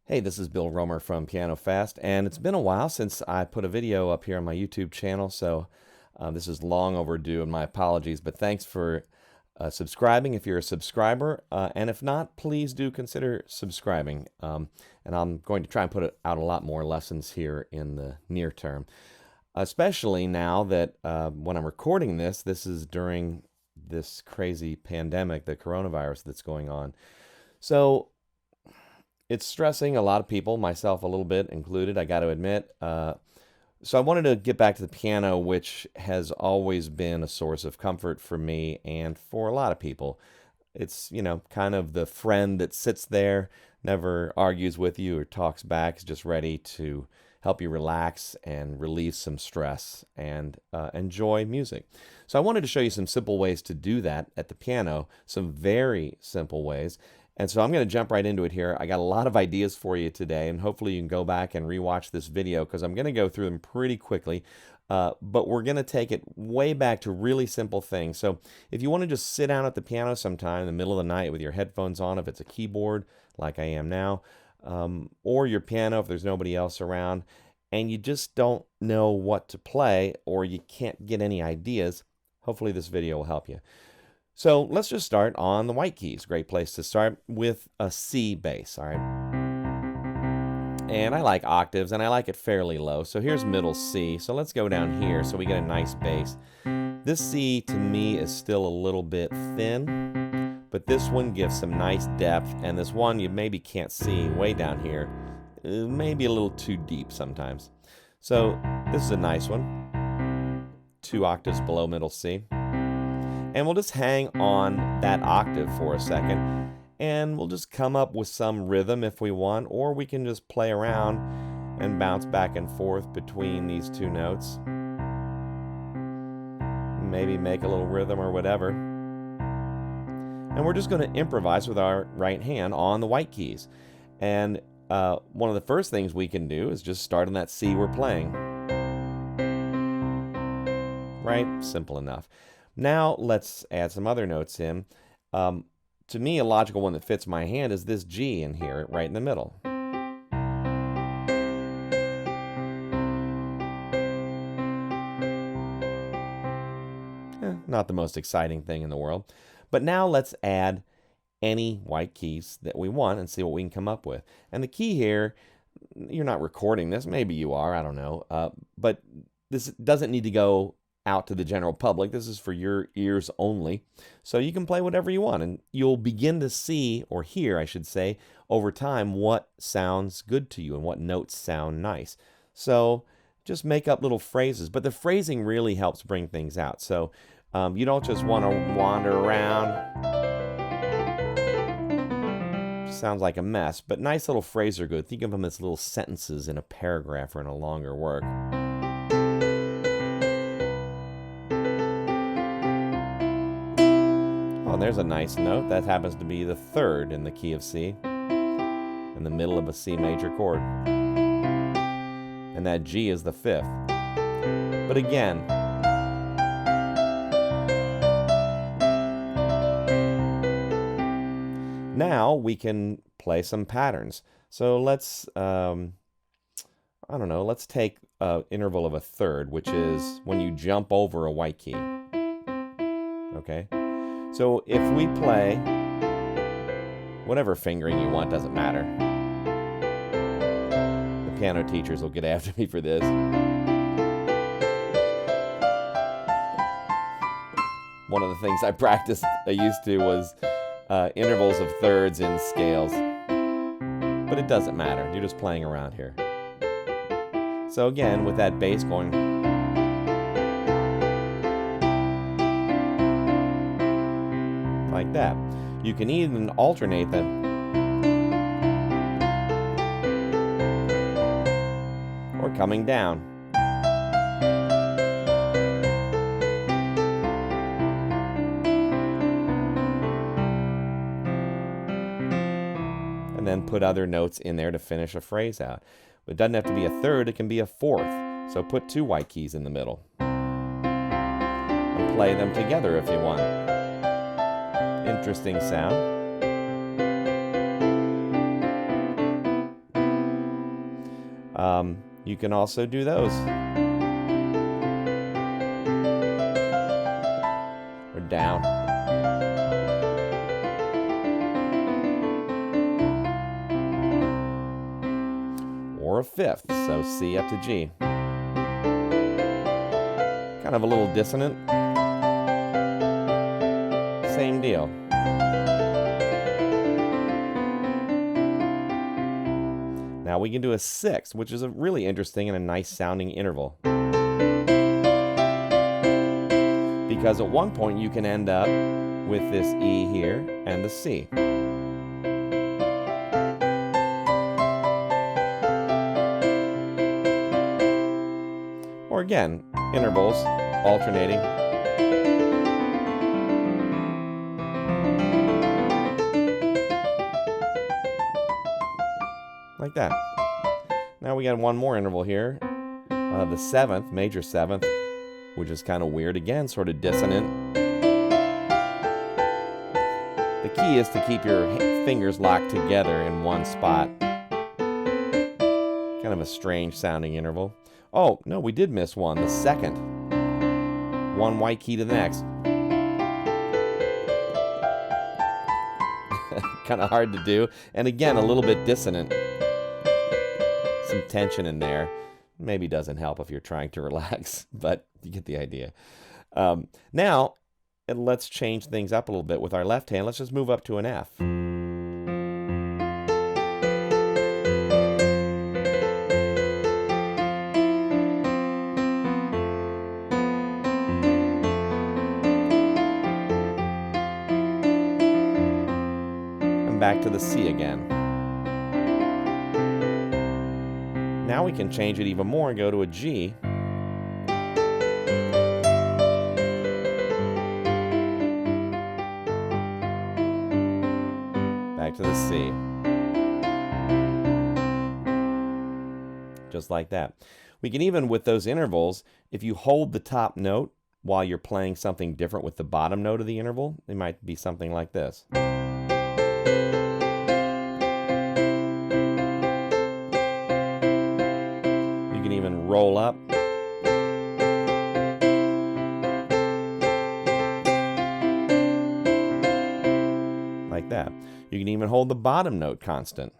Hey, this is Bill Romer from Piano Fast, and it's been a while since I put a video up here on my YouTube channel, so this is long overdue, and my apologies, but thanks for subscribing if you're a subscriber, and if not, please do consider subscribing, and I'm going to try and put out a lot more lessons here in the near term, especially now that when I'm recording this, this is during this crazy pandemic, the coronavirus that's going on. So it's stressing a lot of people, myself a little bit included, I got to admit. So I wanted to get back to the piano, which has always been a source of comfort for me and for a lot of people. It's, kind of the friend that sits there, never argues with you or talks back, is just ready to help you relax and relieve some stress and enjoy music. So I wanted to show you some simple ways to do that at the piano, some very simple ways. And so I'm going to jump right into it here. I got a lot of ideas for you today, and hopefully you can go back and rewatch this video because I'm going to go through them pretty quickly. But we're going to take it way back to really simple things. So if you want to just sit down at the piano sometime in the middle of the night with your headphones on, if it's a keyboard like I am now, or your piano if there's nobody else around, and you just don't know what to play or you can't get any ideas, hopefully this video will help you. So let's just start on the white keys. Great place to start with a C bass, all right? And I like octaves, and I like it fairly low. So here's middle C. So let's go down here so we get a nice bass. This C, to me, is still a little bit thin, but this one gives some nice depth, and this one you maybe can't see way down here, maybe a little too deep sometimes. So this is a nice one, 2 octaves below middle C. And we'll just hang on that octave for a second, and we'll just come up with some rhythm if we want, or we can just play around and bounce back and forth between these two notes. Maybe make a little rhythm or whatever. And we're just going to improvise with our right hand on the white keys. And one of the first things we can do is just start on that C we're playing. Right? Simple enough. Now let's add some other notes in. To me, a logical one that fits my hand is this G in here, right in the middle. Not the most exciting thing in the world. But now let's add any white keys that we want and see what we can come up with. And the key here, you're not recording this, maybe you are, I don't know. But this doesn't need to go out to the general public. This is for your ears only. So you can play whatever you want, and you'll begin to see, or hear, I should say, over time what sounds good to you and what notes sound nice. So just make up little phrases, but the phrasing really helps bring things out. So you don't just want to wander around. Sounds like a mess, but nice little phrases are good. Think of them as little sentences in a paragraph or in a longer work. There's a nice note. That happens to be the 3rd in the key of C, in the middle of a C major chord. And that G is the 5th. But again, now we can play some patterns. So let's, let's take an interval of a 3rd, which is when you jump over a white key. Okay? So if we play whatever fingering you want, doesn't matter. The piano teachers will get after me for this. One of the things I used to was intervals of 3rds in scales. But it doesn't matter, you're just playing around here. So again, with that bass going, like that. You can even alternate them, or coming down. And then put other notes in there to finish a phrase out. But it doesn't have to be a 3rd, it can be a 4th. So put 2 white keys in the middle. And play them together if you want. Interesting sound. You can also do those. Or down. Or a fifth, so C up to G. Kind of a little dissonant. Same deal. Now we can do a sixth, which is a really interesting and a nice sounding interval. Because at one point you can end up with this E here and the C. Or again, intervals, alternating. Like that. Now we got one more interval here. The seventh, major seventh, which is kind of weird. Again, sort of dissonant. The key is to keep your fingers locked together in one spot. Kind of a strange sounding interval. Oh, no, we did miss one. The second. One white key to the next. Kind of hard to do. And again, a little bit dissonant. Some tension in there. Maybe doesn't help if you're trying to relax, but you get the idea. Now, let's change things up a little bit with our left hand. Let's just move up to an F. And back to the C again. Now we can change it even more and go to a G. Back to the C. Just like that. We can even, with those intervals, if you hold the top note while you're playing something different with the bottom note of the interval, it might be something like this. Even roll up. Like that. You can even hold the bottom note constant.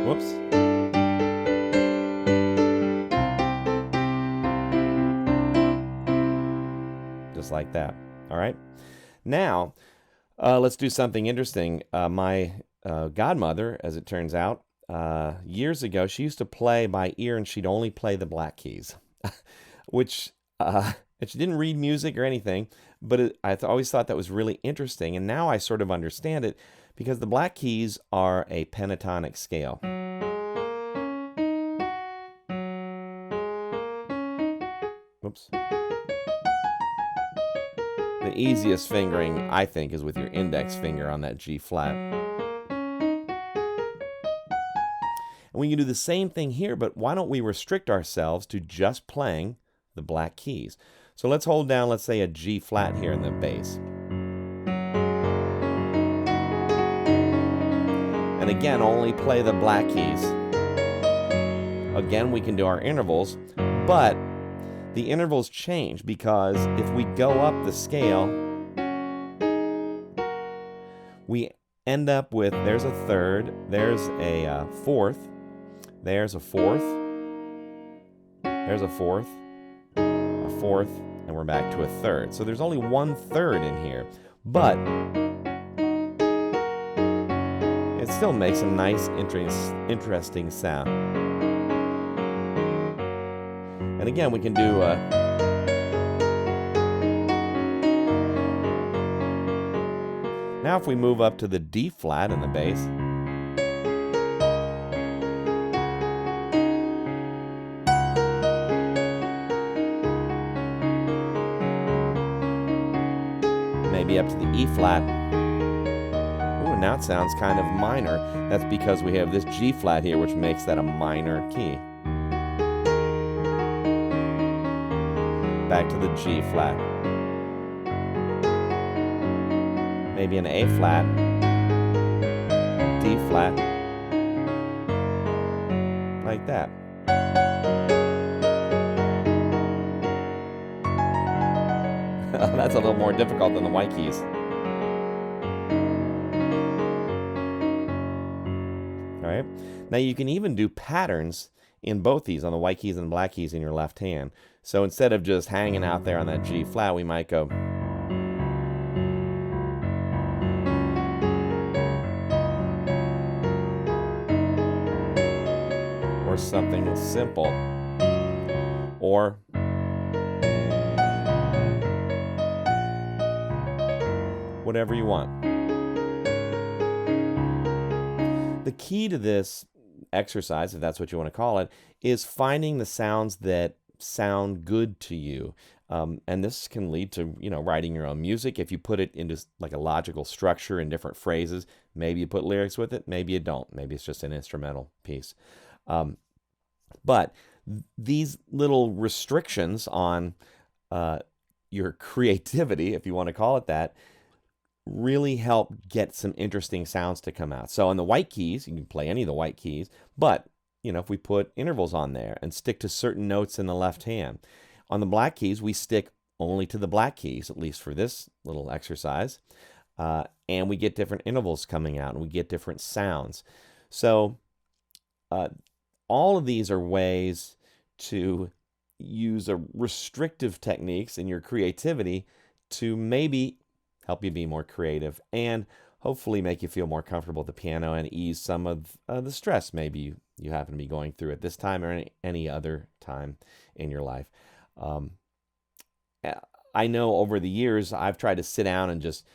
Whoops. Just like that. All right. Now, let's do something interesting. My godmother, as it turns out, years ago, she used to play by ear and she'd only play the black keys, which she didn't read music or anything, but I always thought that was really interesting. And now I sort of understand it because the black keys are a pentatonic scale. Whoops. The easiest fingering, I think, is with your index finger on that G flat. And we can do the same thing here, but why don't we restrict ourselves to just playing the black keys? So let's hold down, let's say, a G flat here in the bass. And again, only play the black keys. Again, we can do our intervals, but the intervals change because if we go up the scale, we end up with, there's a third, there's a fourth, there's a fourth, there's a fourth, and we're back to a third. So there's only one third in here, but it still makes a nice, interesting sound. And again, we can do now if we move up to the D flat in the bass, maybe up to the E flat. Ooh, now it sounds kind of minor. That's because we have this G flat here, which makes that a minor key. Back to the G flat. maybe an A flat, D flat, like that. That's a little more difficult than the white keys. All right. Now you can even do patterns in both these, on the white keys and the black keys in your left hand. So instead of just hanging out there on that G flat, we might go. Or something simple. Or whatever you want. The key to this exercise, if that's what you want to call it, is finding the sounds that sound good to you. And this can lead to, writing your own music. If you put it into like a logical structure in different phrases, maybe you put lyrics with it, maybe you don't. Maybe it's just an instrumental piece. But these little restrictions on your creativity, if you want to call it that, really help get some interesting sounds to come out. So on the white keys, you can play any of the white keys, but if we put intervals on there and stick to certain notes in the left hand. On the black keys, we stick only to the black keys, at least for this little exercise, and we get different intervals coming out, and we get different sounds. So all of these are ways to use a restrictive techniques in your creativity to maybe help you be more creative and hopefully make you feel more comfortable at the piano and ease some of the stress maybe you happen to be going through at this time or any other time in your life. I know over the years I've tried to sit down and just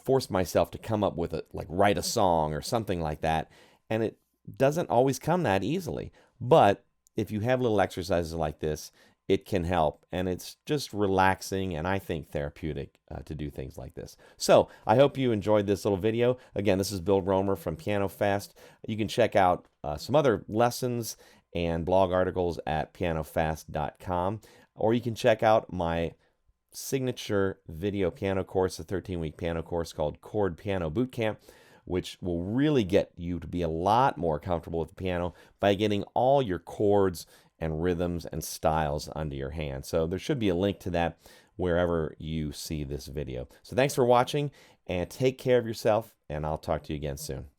force myself to come up with write a song or something like that, and it doesn't always come that easily. But if you have little exercises like this, it can help, and it's just relaxing and I think therapeutic to do things like this. So I hope you enjoyed this little video. Again, this is Bill Romer from Piano Fast. You can check out some other lessons and blog articles at pianofast.com, or you can check out my signature video piano course, a 13-week piano course called Chord Piano Bootcamp, which will really get you to be a lot more comfortable with the piano by getting all your chords and rhythms and styles under your hand. So there should be a link to that wherever you see this video. So thanks for watching, and take care of yourself, and I'll talk to you again soon.